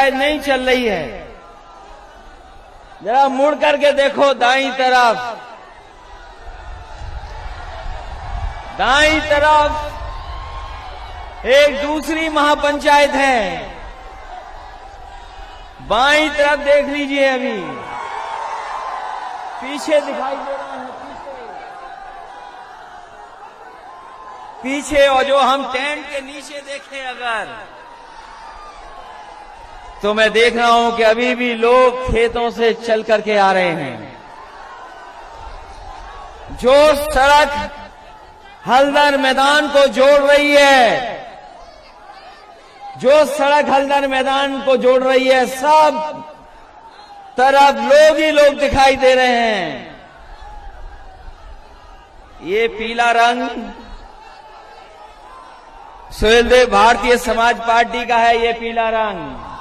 शायद नहीं चल रही है। जरा मुड़ करके देखो दाईं तरफ, दाईं तरफ एक दूसरी महापंचायत है, बाईं तरफ देख लीजिए, अभी पीछे दिखाई दे रहा है, पीछे और जो हम टेंट के नीचे देखें अगर, तो मैं देख रहा हूं कि अभी भी लोग खेतों से चल करके आ रहे हैं। जो सड़क हल्दर मैदान को जोड़ रही है, जो सड़क हल्दर मैदान को जोड़ रही है, सब तरफ लोग ही लोग दिखाई दे रहे हैं। ये पीला रंग सुहेलदेव भारतीय समाज पार्टी का है। ये पीला रंग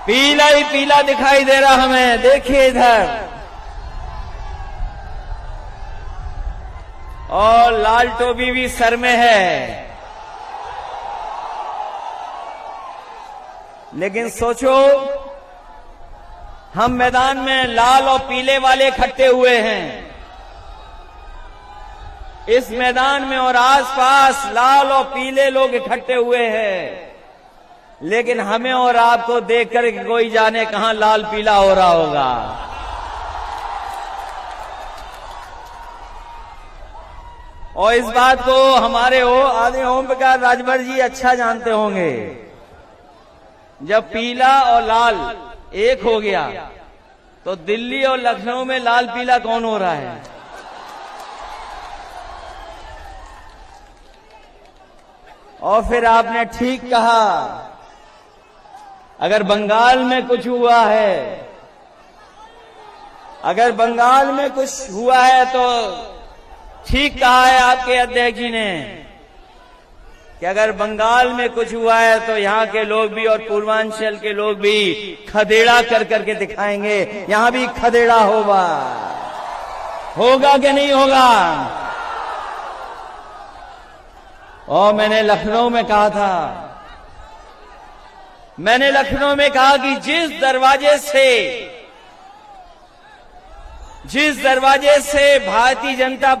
पीला ही पीला दिखाई दे रहा हमें। देखिए इधर, और लाल टोपी भी सर में है। लेकिन सोचो, हम मैदान में लाल और पीले वाले इकट्ठे हुए हैं। इस मैदान में और आसपास लाल और पीले लोग इकट्ठे हुए हैं, लेकिन हमें और आपको देखकर कोई जाने कहां लाल पीला हो रहा होगा। और इस बात को हमारे आदरणीय ओम प्रकाश राजभर जी अच्छा जानते होंगे। जब पीला और लाल एक हो गया तो दिल्ली और लखनऊ में लाल पीला कौन हो रहा है? और फिर आपने ठीक कहा, अगर बंगाल में कुछ हुआ है, अगर बंगाल में कुछ हुआ है तो ठीक कहा है आपके अध्यक्ष जी ने कि अगर बंगाल में कुछ हुआ है तो यहाँ के लोग भी और पूर्वांचल के लोग भी खदेड़ा कर करके दिखाएंगे। यहाँ भी खदेड़ा होगा कि नहीं होगा? और मैंने लखनऊ में कहा था, मैंने लखनऊ में कहा कि जिस दरवाजे से भारतीय जनता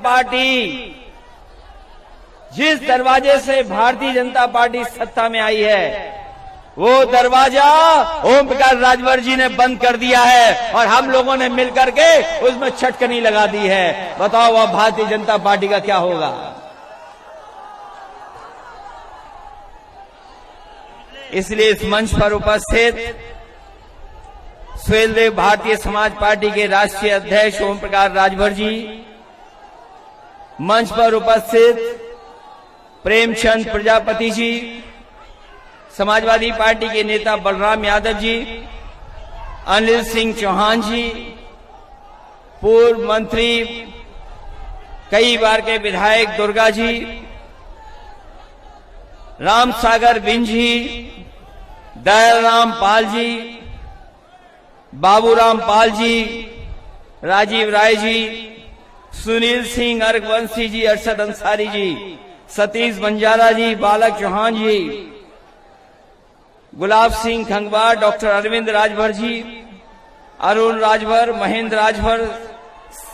पार्टी सत्ता में आई है, वो दरवाजा ओम प्रकाश राजभर जी ने बंद कर दिया है और हम लोगों ने मिलकर के उसमें छटकनी लगा दी है। बताओ अब भारतीय जनता पार्टी का क्या होगा? इसलिए इस मंच पर उपस्थित सुहेलदेव भारतीय समाज पार्टी के राष्ट्रीय अध्यक्ष ओम प्रकाश राजभर जी, मंच पर उपस्थित प्रेमचंद प्रजापति जी, समाजवादी पार्टी के नेता बलराम यादव जी, अनिल सिंह चौहान जी, पूर्व मंत्री कई बार के विधायक दुर्गा जी, राम सागर बिंज जी, दयाराम पाल जी, बाबूराम पाल जी, राजीव राय जी, सुनील सिंह अर्घवंशी जी, अरशद अंसारी जी, सतीश बंजारा जी, बालक चौहान जी, Gulab Singh खंगवार, doctor Arvind Rajbhar ji, Arun Rajbhar, Mahendra Rajbhar,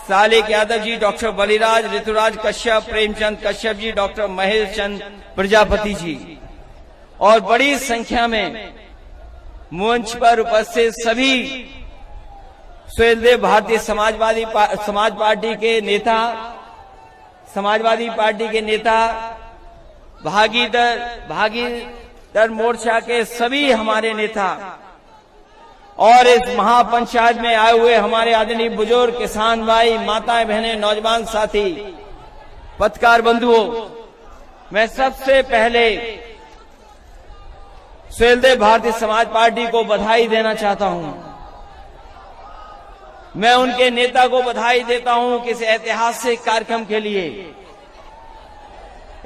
Salik Yadav ji, doctor Baliraj, Rituraj Kashyap, Premchand Kashyap ji, doctor Mahesh चंद प्रजापति जी और बड़ी संख्या में मंच पर उपस्थित सभी सुहेलदेव भारतीय समाज पार्टी के नेता, समाजवादी पार्टी के नेता, भागीदार मोर्चा के सभी हमारे नेता और इस महापंचायत में आए हुए हमारे आदरणीय बुजुर्ग, किसान भाई, माताएं, बहनें, नौजवान साथी, पत्रकार बंधुओं, मैं सबसे पहले सुहेलदेव भारतीय समाज पार्टी को बधाई देना चाहता हूं। मैं उनके नेता को बधाई देता हूं कि इस ऐतिहासिक कार्यक्रम के लिए,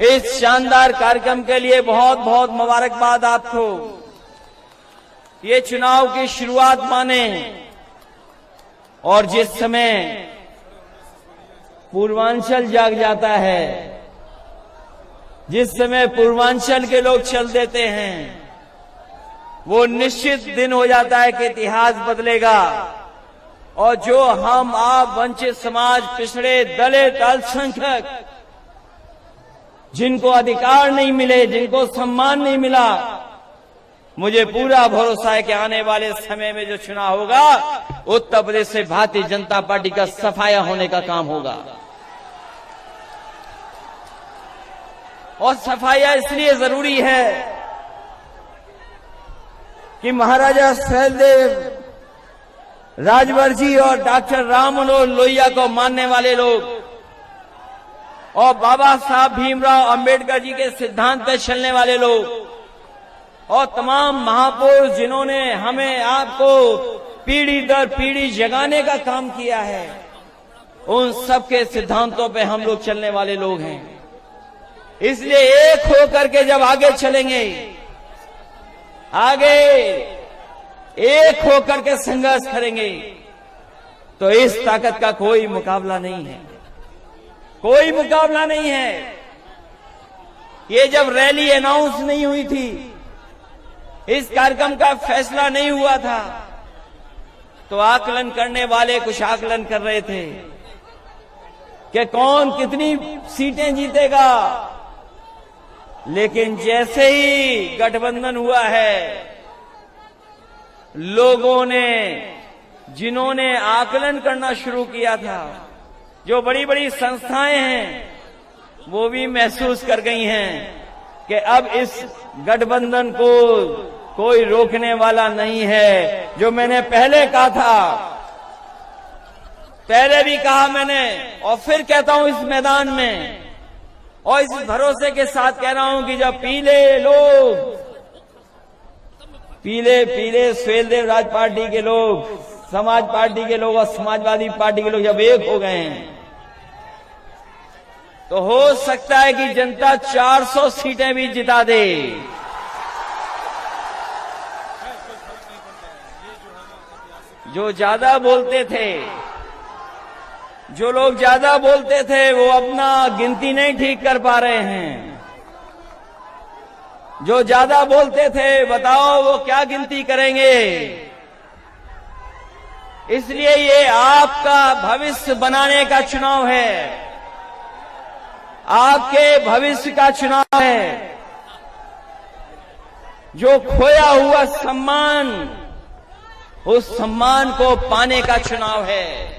इस शानदार कार्यक्रम के लिए बहुत बहुत मुबारकबाद आपको। ये चुनाव की शुरुआत माने और जिस समय पूर्वांचल जाग जाता है, जिस समय पूर्वांचल के लोग चल देते हैं, वो निश्चित दिन हो जाता है कि इतिहास बदलेगा और जो हम आप वंचित समाज, पिछड़े, दलित, अल्पसंख्यक, जिनको अधिकार नहीं मिले, जिनको सम्मान नहीं मिला, मुझे पूरा भरोसा है कि आने वाले समय में जो चुनाव होगा, उत्तर प्रदेश से भारतीय जनता पार्टी का सफाया होने का काम होगा। और सफाया इसलिए जरूरी है कि महाराजा सैलदेव राजभर जी और डॉक्टर राम मनोहर लोहिया को मानने वाले लोग और बाबा साहब भीमराव अंबेडकर जी के सिद्धांत पर चलने वाले लोग और तमाम महापुरुष जिन्होंने हमें आपको पीढ़ी दर पीढ़ी जगाने का काम किया है, उन सबके सिद्धांतों पे हम लोग चलने वाले लोग हैं। इसलिए एक होकर के जब आगे चलेंगे, आगे एक होकर के संघर्ष करेंगे, तो इस ताकत का कोई मुकाबला नहीं है, कोई मुकाबला नहीं है। ये जब रैली अनाउंस नहीं हुई थी, इस कार्यक्रम का फैसला नहीं हुआ था, तो आकलन करने वाले कुछ आकलन कर रहे थे कि कौन कितनी सीटें जीतेगा। लेकिन जैसे ही गठबंधन हुआ है, लोगों ने, जिन्होंने आकलन करना शुरू किया था, जो बड़ी बड़ी संस्थाएं हैं, वो भी महसूस कर गई हैं कि अब इस गठबंधन को कोई रोकने वाला नहीं है। जो मैंने पहले कहा था, पहले भी कहा मैंने और फिर कहता हूं इस मैदान में, और इस भरोसे के साथ कह रहा हूं कि जब पीले लोग, पीले सुहेलदेव राज पार्टी के लोग, समाज पार्टी के लोग और समाजवादी पार्टी के लोग जब एक हो गए हैं, तो हो सकता है कि जनता 400 सीटें भी जिता दे। जो ज्यादा बोलते थे, जो लोग ज्यादा बोलते थे, वो अपना गिनती नहीं ठीक कर पा रहे हैं। जो ज्यादा बोलते थे, बताओ वो क्या गिनती करेंगे। इसलिए ये आपका भविष्य बनाने का चुनाव है, आपके भविष्य का चुनाव है। जो खोया हुआ सम्मान, उस सम्मान को पाने का चुनाव है।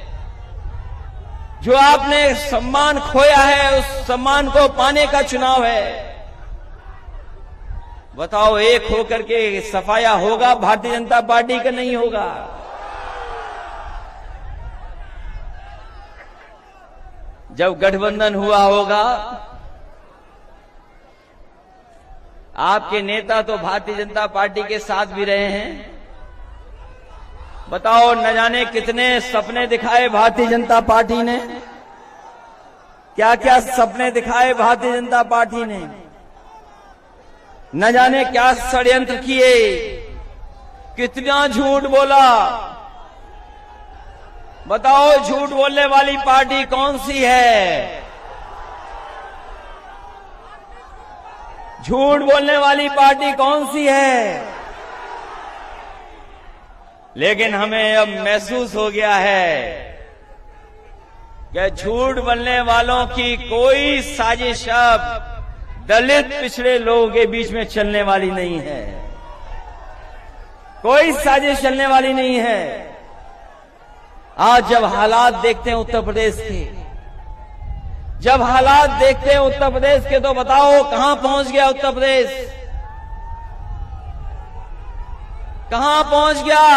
जो आपने सम्मान खोया है, उस सम्मान को पाने का चुनाव है। बताओ एक होकर के सफाया होगा भारतीय जनता पार्टी का? नहीं होगा। जब गठबंधन हुआ होगा, आपके नेता तो भारतीय जनता पार्टी के साथ भी रहे हैं। बताओ न जाने कितने सपने दिखाए भारतीय जनता पार्टी ने, क्या क्या सपने दिखाए भारतीय जनता पार्टी ने, न जाने क्या षड्यंत्र किए, कितना झूठ बोला। बताओ झूठ बोलने वाली पार्टी कौन सी है? झूठ बोलने वाली पार्टी कौन सी है? लेकिन हमें अब महसूस हो गया है कि झूठ बोलने वालों की कोई साजिश अब दलित पिछड़े लोगों के बीच में चलने वाली नहीं है। कोई साजिश चलने वाली नहीं है। आज जब हालात देखते हैं उत्तर प्रदेश के, जब हालात देखते हैं उत्तर प्रदेश के, तो बताओ कहां पहुंच गया उत्तर प्रदेश? कहां पहुंच गया?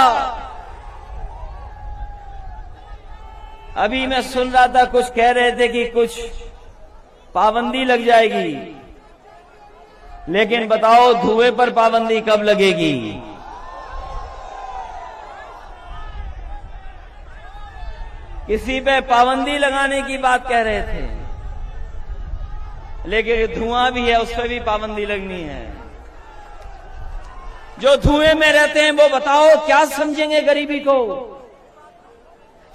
अभी मैं सुन रहा था, कुछ कह रहे थे कि कुछ पाबंदी लग जाएगी, लेकिन बताओ धुएं पर पाबंदी कब लगेगी? किसी पे पाबंदी लगाने की बात कह रहे थे, लेकिन धुआं भी है, उस पर भी पाबंदी लगनी है। जो धुएं में रहते हैं वो बताओ क्या समझेंगे गरीबी को?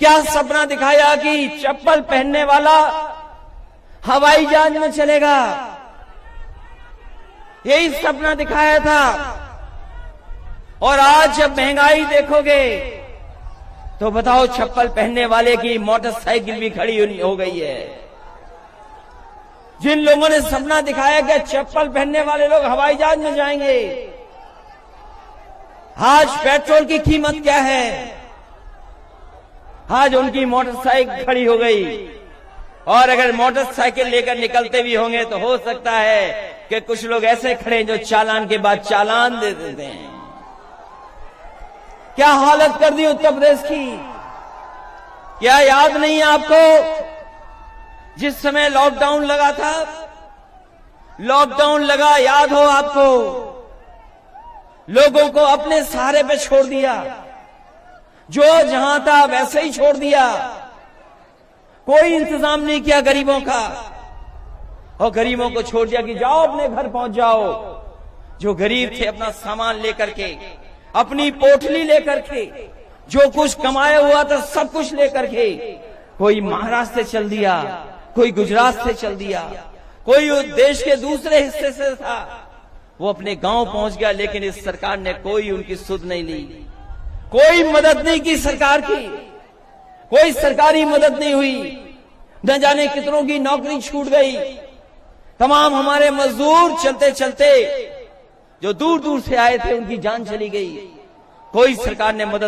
क्या सपना दिखाया कि चप्पल पहनने वाला हवाई जहाज में चलेगा? यही सपना दिखाया था। और आज जब महंगाई देखोगे तो बताओ, चप्पल पहनने वाले की मोटरसाइकिल भी खड़ी हो गई है। जिन लोगों ने सपना दिखाया कि चप्पल पहनने वाले लोग हवाई जहाज में जाएंगे, आज पेट्रोल की कीमत क्या है? आज उनकी मोटरसाइकिल खड़ी हो गई। और अगर मोटरसाइकिल लेकर निकलते भी होंगे तो हो सकता है कि कुछ लोग ऐसे खड़े जो चालान के बाद चालान दे देते हैं। क्या हालत कर दी उत्तर प्रदेश की। क्या याद नहीं आपको, जिस समय लॉकडाउन लगा था, लॉकडाउन लगा, याद हो आपको, लोगों को अपने सहारे पे छोड़ दिया, जो जहां था वैसे ही छोड़ दिया, कोई इंतजाम नहीं किया गरीबों का, और गरीबों को छोड़ दिया कि जाओ अपने घर पहुंच जाओ। जो गरीब थे अपना सामान लेकर के, अपनी पोटली लेकर के, जो कुछ कमाया हुआ था सब कुछ लेकर के, कोई महाराष्ट्र से चल दिया, कोई गुजरात से चल दिया, कोई देश के दूसरे हिस्से से था, वो अपने गांव पहुंच गया। लेकिन इस सरकार ने कोई उनकी सुध नहीं ली, कोई मदद नहीं की सरकार की, कोई सरकारी मदद नहीं हुई। न जाने कितनों की नौकरी छूट गई। तमाम हमारे मजदूर चलते चलते जो दूर दूर से आए थे उनकी जान चली गई। कोई सरकार ने मदद